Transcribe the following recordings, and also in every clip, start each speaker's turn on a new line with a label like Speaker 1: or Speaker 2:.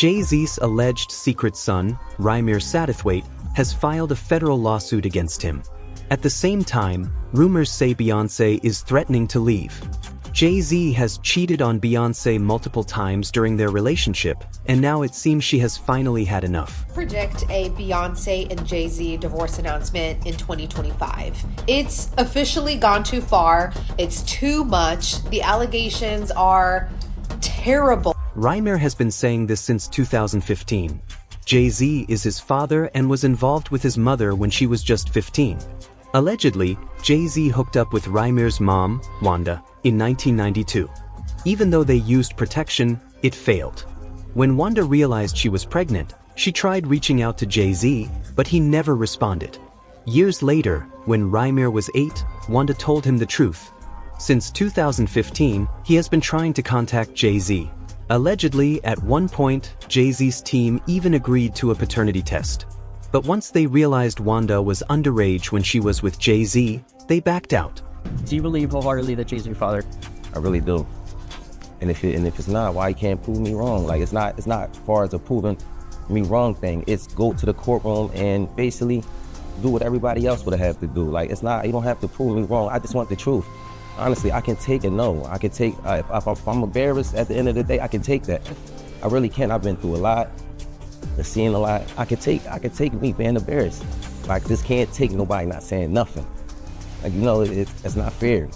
Speaker 1: Jay-Z's alleged secret son, Rymir Satterthwaite, has filed a federal lawsuit against him. At the same time, rumors say Beyoncé is threatening to leave. Jay-Z has cheated on Beyoncé multiple times during their relationship, and now it seems she has finally had enough.
Speaker 2: Predict a Beyoncé and Jay-Z divorce announcement in 2025. It's officially gone too far. It's too much. The allegations are terrible.
Speaker 1: Rymir has been saying this since 2015. Jay-Z is his father and was involved with his mother when she was just 15. Allegedly, Jay-Z hooked up with Rymir's mom, Wanda, in 1992. Even though they used protection, it failed. When Wanda realized she was pregnant, she tried reaching out to Jay-Z, but he never responded. Years later, when Rymir was 8, Wanda told him the truth. Since 2015, he has been trying to contact Jay-Z. Allegedly, at one point, Jay-Z's team even agreed to a paternity test. But once they realized Wanda was underage when she was with Jay-Z, they backed out.
Speaker 3: Do you believe wholeheartedly that Jay-Z's your father?
Speaker 4: I really do. And if it's not, why you can't prove me wrong? Like, it's not as far as a proving me wrong thing. It's go to the courtroom and basically do what everybody else would have to do. Like, it's not, you don't have to prove me wrong. I just want the truth. Honestly, I can take a no. I can take, if I'm embarrassed at the end of the day, I can take that. I really can. I've been through a lot. I've seen a lot. I can take me being embarrassed. Like, this can't take nobody not saying nothing. Like, you know, it's not fair.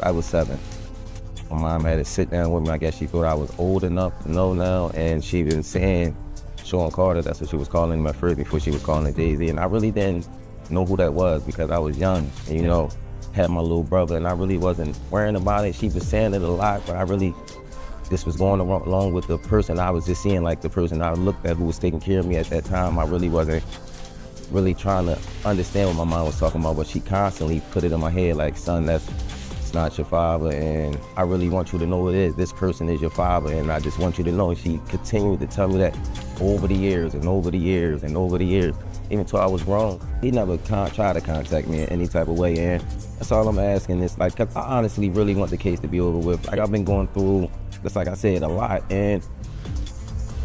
Speaker 4: I was 7. My mom had to sit down with me. I guess she thought I was old enough to know now, and she been saying, Sean Carter, that's what she was calling him at first before she was calling it Jay-Z, and I really didn't know who that was because I was young, and you know, had my little brother, and I really wasn't worrying about it. She was saying it a lot, but I really just was going along with the person I was just seeing, like the person I looked at who was taking care of me at that time. I really wasn't really trying to understand what my mom was talking about, but she constantly put it in my head like, son, it's not your father, and I really want you to know it is. This person is your father, and I just want you to know. And she continued to tell me that over the years and over the years and over the years, even until I was grown. He never tried to contact me in any type of way, and that's all I'm asking is, like, 'cause I honestly really want the case to be over with. Like, I've been going through, just like I said, a lot, and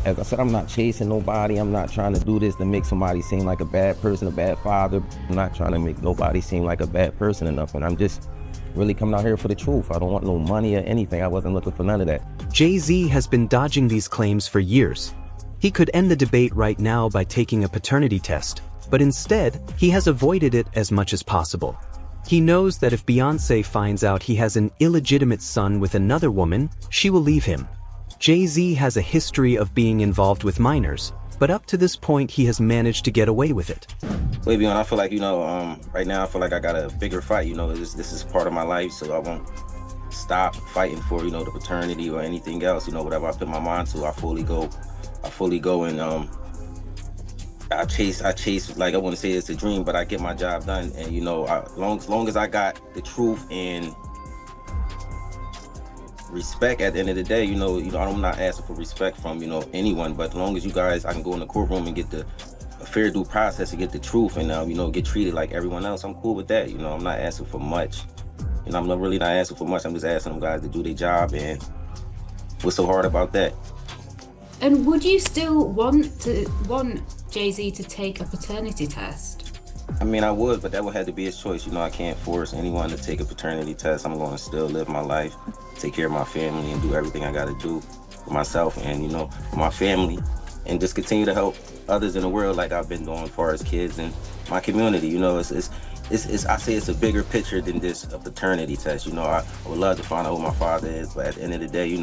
Speaker 4: as I said, I'm not chasing nobody. I'm not trying to do this to make somebody seem like a bad person, a bad father. I'm not trying to make nobody seem like a bad person or nothing. I'm just really coming out here for the truth. I don't want no money or anything. I wasn't looking for none of that.
Speaker 1: Jay-Z has been dodging these claims for years. He could end the debate right now by taking a paternity test, but instead, he has avoided it as much as possible. He knows that if Beyoncé finds out he has an illegitimate son with another woman, she will leave him. Jay-Z has a history of being involved with minors, but up to this point, he has managed to get away with it.
Speaker 5: Way beyond, I feel like, right now I feel like I got a bigger fight. This is part of my life, so I won't stop fighting for, the paternity or anything else. Whatever I put my mind to, I fully go and I chase, like, I wouldn't say it's a dream, but I get my job done. And, long as I got the truth and respect at the end of the day, I'm not asking for respect from, anyone, but as long as you guys, I can go in the courtroom and get a fair due process and get the truth and, get treated like everyone else, I'm cool with that. I'm not asking for much. I'm really not asking for much. I'm just asking them guys to do their job, and what's so hard about that?
Speaker 6: And would you still want Jay-Z to take a paternity test?
Speaker 5: I mean, I would, but that would have to be his choice. I can't force anyone to take a paternity test. I'm going to still live my life, take care of my family, and do everything I got to do for myself and, for my family, and just continue to help others in the world like I've been doing as far as kids and my community. I say it's a bigger picture than just a paternity test. I would love to find out who my father is, but at the end of the day,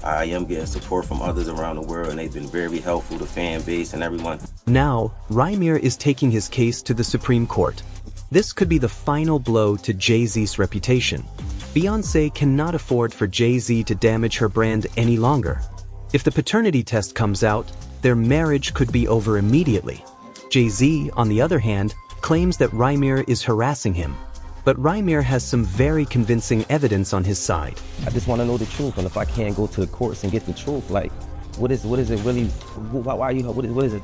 Speaker 5: I am getting support from others around the world, and they've been very helpful, the fan base and everyone.
Speaker 1: Now, Rymir is taking his case to the Supreme Court. This could be the final blow to Jay-Z's reputation. Beyoncé cannot afford for Jay-Z to damage her brand any longer. If the paternity test comes out, their marriage could be over immediately. Jay-Z, on the other hand, claims that Rymir is harassing him. But Rymir has some very convincing evidence on his side.
Speaker 4: I just want to know the truth, and if I can't go to the courts and get the truth, like, what is it really? What is it?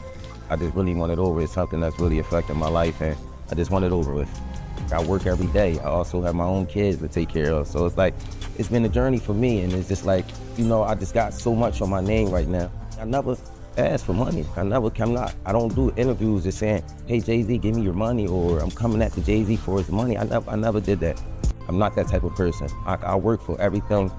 Speaker 4: I just really want it over. It's something that's really affecting my life, and I just want it over with. I work every day. I also have my own kids to take care of, so it's like, it's been a journey for me, and it's just like, you know, I just got so much on my name right now. I never ask for money. I don't do interviews just saying, hey, Jay-Z, give me your money, or I'm coming at the Jay-Z for his money. I never did that. I'm not that type of person. I work for everything.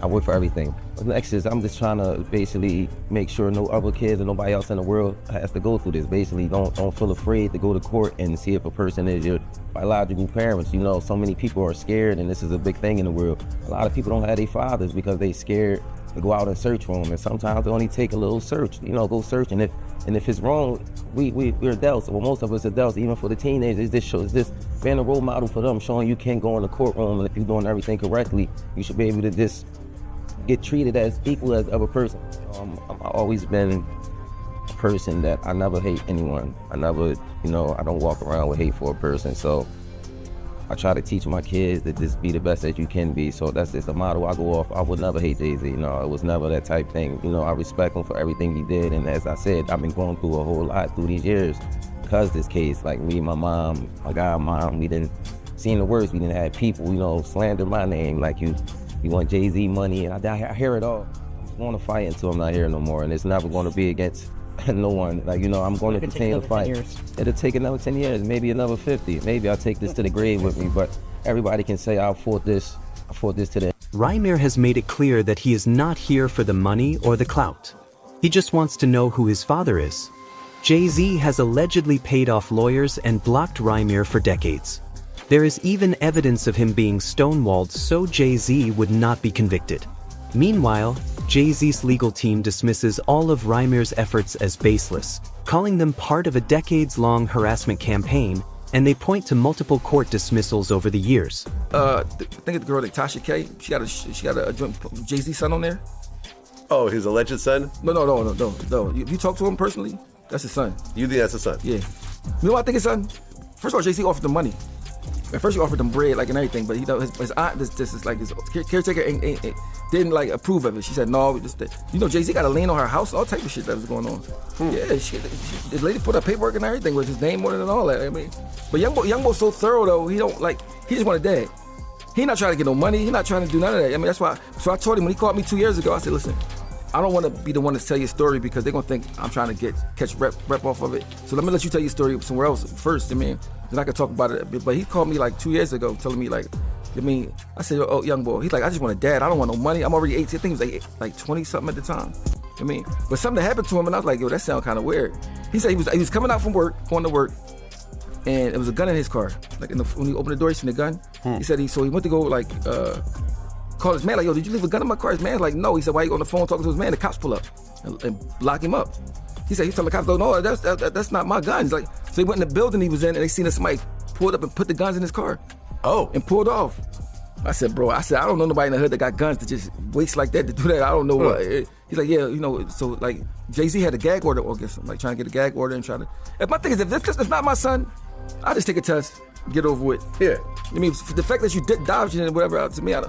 Speaker 4: The next is I'm just trying to basically make sure no other kids or nobody else in the world has to go through this. Basically, don't feel afraid to go to court and see if a person is your biological parents. You know, so many people are scared, and this is a big thing in the world. A lot of people don't have their fathers because they scared to go out and search for them, and sometimes it only take a little search. You know, go search, and if it's wrong, we're adults. Well, most of us adults, even for the teenagers, this being a role model for them, showing you can go in the courtroom, and if you're doing everything correctly, you should be able to just get treated as equal as the other person. I've always been a person that I never hate anyone. I never, I don't walk around with hate for a person. So I try to teach my kids to just be the best that you can be. So that's just a model I go off. I would never hate Jay-Z. It was never that type thing. I respect him for everything he did. And as I said, I've been going through a whole lot through these years because this case, like me, my mom, my godmom, we didn't seen the worst. We didn't have people, slander my name like you want Jay-Z money, and I hear it all. I'm going to fight until I'm not here no more, and it's never going to be against no one. Like, I'm going to continue to fight. It'll take another 10 years, maybe another 50. Maybe I'll take this to the grave with me, but everybody can say I fought this to the end.
Speaker 1: Rymir has made it clear that he is not here for the money or the clout. He just wants to know who his father is. Jay-Z has allegedly paid off lawyers and blocked Rymir for decades. There is even evidence of him being stonewalled so Jay-Z would not be convicted. Meanwhile, Jay-Z's legal team dismisses all of Rymir's efforts as baseless, calling them part of a decades-long harassment campaign, and they point to multiple court dismissals over the years.
Speaker 7: I think it's the girl like Tasha K. She got a joint Jay-Z son on there.
Speaker 8: Oh, his alleged son?
Speaker 7: No. You talk to him personally? That's his son.
Speaker 8: You think that's his son?
Speaker 7: Yeah. You know what I think his son? First of all, Jay-Z offered him money. At first, he offered them bread, like, and everything, but his aunt, this is like his caretaker, didn't like approve of it. She said no. Jay-Z got a lien on her house, all type of shit that was going on. Yeah, the lady put up paperwork and everything with his name on it and all that. I mean, but Youngboy's so thorough though. He just wanted dad. He not trying to get no money. He not trying to do none of that. I mean, that's why. So I told him when he called me 2 years ago. I said, listen, I don't want to be the one to tell your story because they're gonna think I'm trying to catch rep off of it. So let me let you tell your story somewhere else first. I mean, then I could talk about it. But he called me like 2 years ago, telling me like, I said, oh, young boy. He's like, I just want a dad. I don't want no money. I'm already 18. I think he was like 20 something at the time. But something happened to him, and I was like, yo, that sounds kind of weird. He said he was coming out from work, going to work, and there was a gun in his car. Like when he opened the door, he seen the gun. He said he went to go like. Call his man like, yo, did you leave a gun in my car? His man's like, no. He said, why you on the phone talking to his man? The cops pull up and lock him up. He said, he told the cops, no, that's not my gun. He's like, so he went in the building he was in, and they seen somebody pulled up and put the guns in his car.
Speaker 8: Oh.
Speaker 7: And pulled off. I said, bro, I don't know nobody in the hood that got guns to just waste like that to do that. I don't know what. He's like, yeah, so like Jay-Z had a gag order, or guess I'm like trying to get a gag order and trying to. If my thing is, if this not my son, I just take a test, get over with.
Speaker 8: Yeah.
Speaker 7: The fact that you dodged it and whatever, to me, I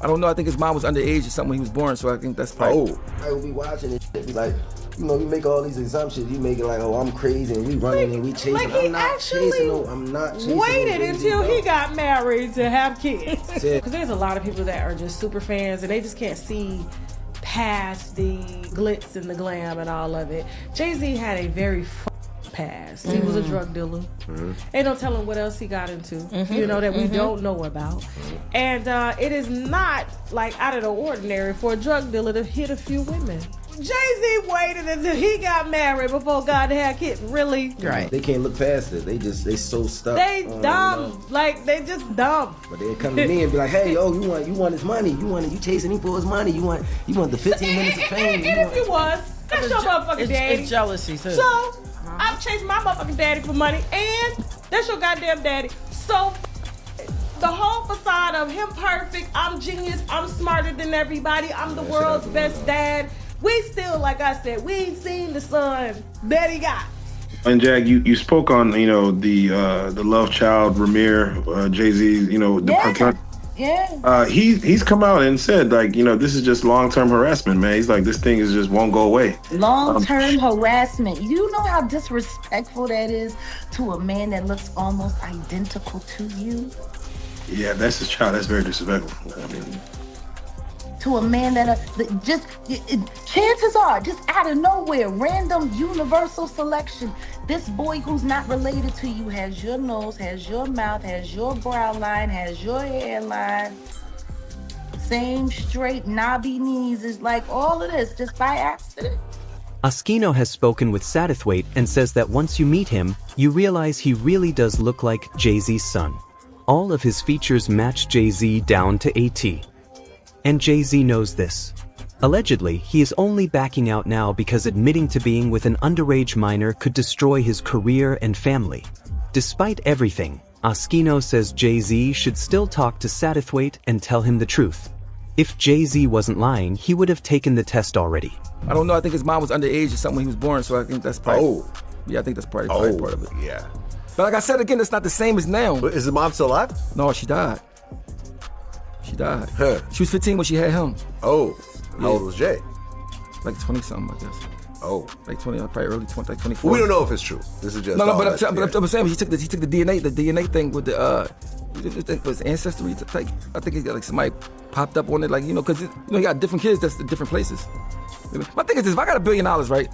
Speaker 7: don't know. I think his mom was underage or something when he was born, so I think that's probably.
Speaker 9: I will be watching this shit, be like, you make all these assumptions. You make it like, oh, I'm crazy, and we running and we chasing.
Speaker 10: Like he
Speaker 9: I'm not chasing.
Speaker 10: Waited until he got married to have kids.
Speaker 9: Yeah.
Speaker 10: Because there's a lot of people that are just super fans, and they just can't see past the glitz and the glam and all of it. Jay-Z had a very past. He was a drug dealer. Ain't no telling what else he got into, that we don't know about. And it is not like out of the ordinary for a drug dealer to hit a few women. Jay-Z waited until he got married before God had kids. Really?
Speaker 9: Right. They can't look past it. They so stuck.
Speaker 10: They dumb. Like they just dumb.
Speaker 9: But they come to me and be like, hey, yo, you want his money? You chasing him for his money? You want the 15 minutes of fame?
Speaker 10: Even if you was, that's your motherfucking daddy.
Speaker 3: It's jealousy too.
Speaker 10: So I'm chasing my motherfucking daddy for money, and that's your goddamn daddy. So the whole facade of him perfect, I'm genius, I'm smarter than everybody, I'm the world's best dad. We still, like I said, we ain't seen the son that he got.
Speaker 11: And Jack, you spoke on the love child Rymir, Jay-Z, he's come out and said this is just long-term harassment, man. He's like, this thing just won't go away.
Speaker 12: Long-term harassment. You know how disrespectful that is to a man that looks almost identical to you?
Speaker 11: Yeah, that's his child. That's very disrespectful. I mean,
Speaker 12: To a man that chances are, just out of nowhere, random universal selection, this boy who's not related to you has your nose, has your mouth, has your brow line, has your hairline, same straight knobby knees, is like all of this just by accident.
Speaker 1: Oskino has spoken with Satterthwaite and says that once you meet him, you realize he really does look like Jay-Z's son. All of his features match Jay-Z down to a T. And Jay-Z knows this. Allegedly, he is only backing out now because admitting to being with an underage minor could destroy his career and family. Despite everything, Oskino says Jay-Z should still talk to Satterthwaite and tell him the truth. If Jay-Z wasn't lying, he would have taken the test already.
Speaker 7: I don't know. I think his mom was underage or something when he was born, so I think that's probably. Yeah, I think that's probably part of it.
Speaker 8: Yeah.
Speaker 7: But like I said again, it's not the same as now.
Speaker 8: But is the mom still alive?
Speaker 7: No, she died. She died.
Speaker 8: Huh.
Speaker 7: She was 15 when she had him.
Speaker 8: Oh. How old was Jay?
Speaker 7: Like 20 something, I guess.
Speaker 8: Oh.
Speaker 7: Like 20, probably early 20, like 24.
Speaker 8: We don't know if it's true. This is just
Speaker 7: no, but I'm saying he took the DNA thing with the it was ancestry. Like, I think he got like somebody popped up on it, like, because he got different kids that's in different places. My thing is this: if I got $1 billion, right,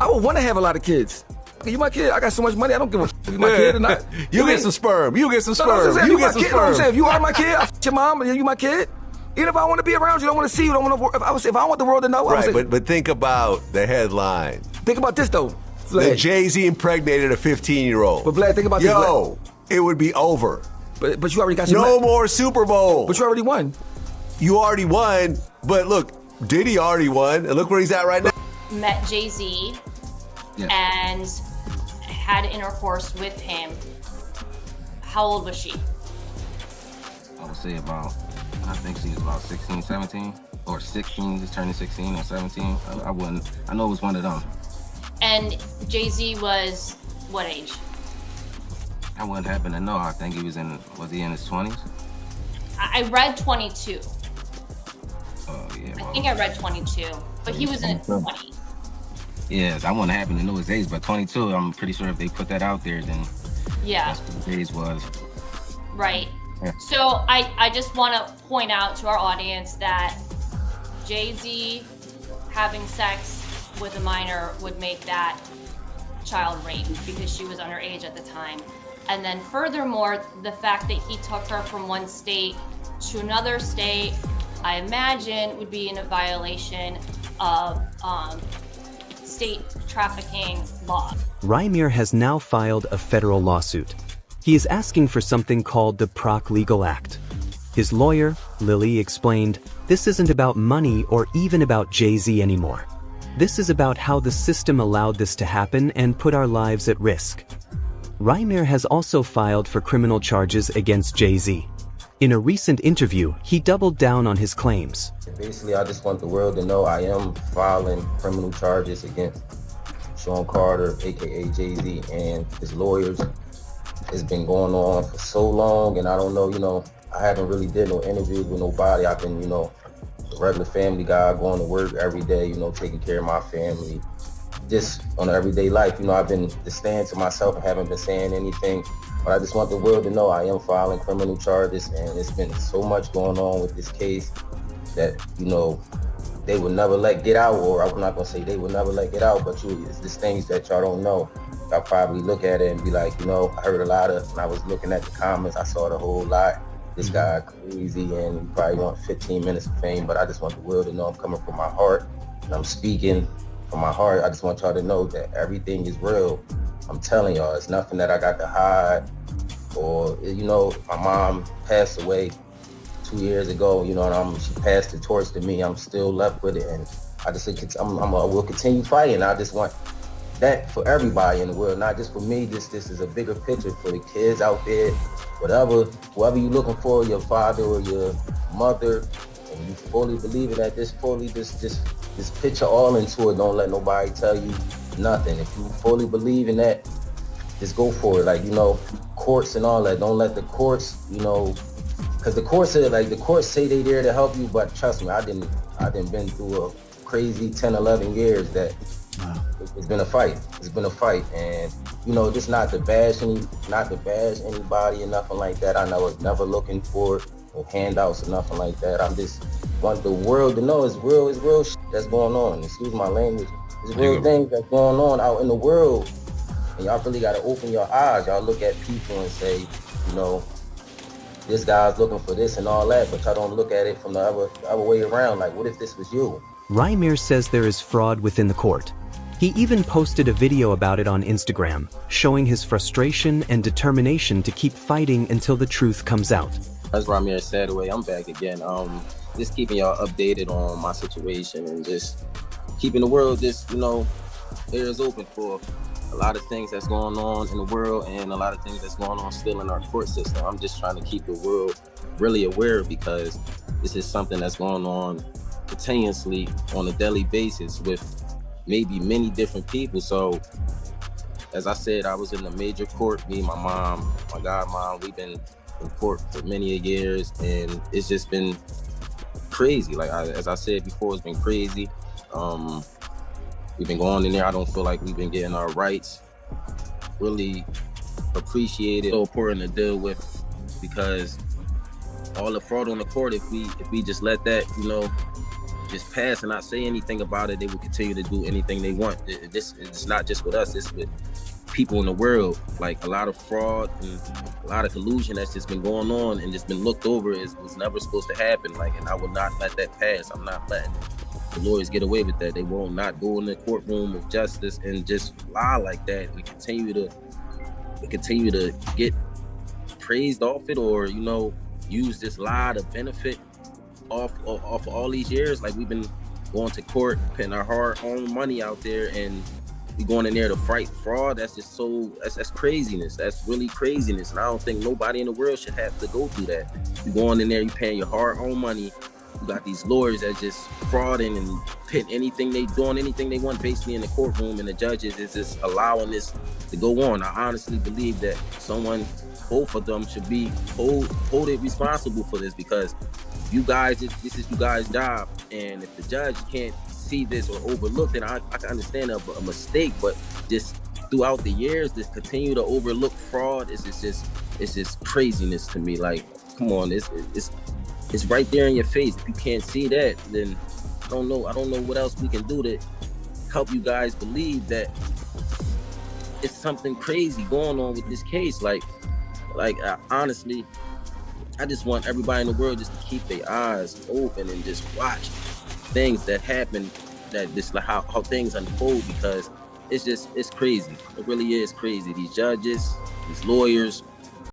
Speaker 7: I would want to have a lot of kids. Okay, you my kid. I got so much money. I don't give a if you my kid or not.
Speaker 8: You get some sperm. You get some sperm.
Speaker 7: No,
Speaker 8: you get some
Speaker 7: kid, I'm
Speaker 8: sperm.
Speaker 7: saying, if you are my kid, I f your mom, and you my kid. Even if I want to be around you, don't want to see you, don't want to. If I want the world to know,
Speaker 8: right? But think about the headline.
Speaker 7: Think about this though.
Speaker 8: That Jay-Z impregnated a 15-year-old.
Speaker 7: But Vlad, think about this.
Speaker 8: Yo, it would be over.
Speaker 7: But you already got your
Speaker 8: no more Super Bowl.
Speaker 7: But you already won.
Speaker 8: You already won. But look, Diddy already won, and look where he's at right now.
Speaker 13: Met Jay-Z and had intercourse with him. How old was she?
Speaker 5: I would say I think she was about 16, 17, or 16, just turning 16 or 17. I wouldn't, I know it was one of them.
Speaker 13: And Jay-Z was what age?
Speaker 5: I wouldn't happen to know. I think he was in his 20s?
Speaker 13: I read 22.
Speaker 5: Oh, yeah.
Speaker 13: I think I read 22, but he was in his 20s.
Speaker 5: Yes, I wouldn't happen to know his age, but 22, I'm pretty sure if they put that out there, then that's what his age was.
Speaker 13: Right.
Speaker 5: Yeah.
Speaker 13: So I just want to point out to our audience that Jay-Z having sex with a minor would make that child rape because she was underage at the time. And then furthermore, the fact that he took her from one state to another state, I imagine would be in a violation of state trafficking law.
Speaker 1: Rymir has now filed a federal lawsuit. He is asking for something called the Proc Legal Act. His lawyer, Lily, explained, "This isn't about money or even about Jay-Z anymore. This is about how the system allowed this to happen and put our lives at risk." Rymir has also filed for criminal charges against Jay-Z. In a recent interview, he doubled down on his claims.
Speaker 14: Basically, I just want the world to know I am filing criminal charges against Sean Carter, aka Jay-Z, and his lawyers. It's been going on for so long, and I don't know, I haven't really did no interviews with nobody. I've been, a regular family guy, going to work every day, taking care of my family, just on everyday life. I've been just staying to myself and haven't been saying anything, but I just want the world to know I am filing criminal charges, and it's been so much going on with this case that, they will never let get out, or I'm not gonna say they will never let get out, but it's just things that y'all don't know. Y'all probably look at it and be like, I heard a lot of, when I was looking at the comments, I saw the whole lot. This guy crazy, and you probably want 15 minutes of fame, but I just want the world to know I'm coming from my heart, and I'm speaking from my heart. I just want y'all to know that everything is real. I'm telling y'all, it's nothing that I got to hide, or, my mom passed away 2 years ago, and she passed the torch to me. I'm still left with it, and I will continue fighting. I just want that for everybody in the world, not just for me. This is a bigger picture for the kids out there, whoever you're looking for, your father or your mother, and you fully believe in that, just picture all into it. Don't let nobody tell you nothing. If you fully believe in that, just go for it. Courts and all that, don't let the courts, because the courts say they there to help you, but trust me, I didn't been through a crazy 10, 11 years that It's been a fight. It's been a fight, and you know, just not to bash anybody or nothing like that. I was never looking for no handouts or nothing like that. I'm just want the world to know it's real shit that's going on. Excuse my language. It's real things that's going on out in the world, and y'all really got to open your eyes. Y'all look at people and say, you know, this guy's looking for this and all that, but y'all don't look at it from the other way around. Like, what if this was you?
Speaker 1: Rymir says there is fraud within the court. He even posted a video about it on Instagram, showing his frustration and determination to keep fighting until the truth comes out.
Speaker 14: As Rymir said, I'm back again. Just keeping y'all updated on my situation and just keeping the world just, you know, ears open for a lot of things that's going on in the world and a lot of things that's going on still in our court system. I'm just trying to keep the world really aware because this is something that's going on continuously on a daily basis with maybe many different people. So as I said, I was in the major court. Me and my mom, my godmom, we've been in court for many years, and it's just been crazy. Like as I said before, it's been crazy. We've been going in there. I don't feel like we've been getting our rights really appreciated. So important to deal with because all the fraud on the court, if we just let that, you know, just pass and not say anything about it, they will continue to do anything they want. It's not just with us, it's with people in the world. Like a lot of fraud and a lot of collusion that's just been going on and just been looked over was never supposed to happen. Like, and I will not let that pass. I'm not letting the lawyers get away with that. They will not go in the courtroom of justice and just lie like that. We continue to get praised off it, or, you know, use this lie to benefit off all these years. Like, we've been going to court, putting our hard-earned money out there, and we going in there to fight fraud. That's just that's craziness. That's really craziness. And I don't think nobody in the world should have to go through that. You going in there, you paying your hard-earned money. You got these lawyers that just frauding and putting anything they want basically in the courtroom, and the judges is just allowing this to go on. I honestly believe that both of them should be hold it responsible for this, because you guys, this is you guys' job, and if the judge can't see this or overlook it, I can understand a mistake, but just throughout the years, this continue to overlook fraud it's just craziness to me. Like, come on, it's right there in your face. If you can't see that, then I don't know what else we can do to help you guys believe that it's something crazy going on with this case. Like honestly, I just want everybody in the world just to keep their eyes open and just watch things that happen, that just like how things unfold, because it's crazy. It really is crazy. These judges, these lawyers,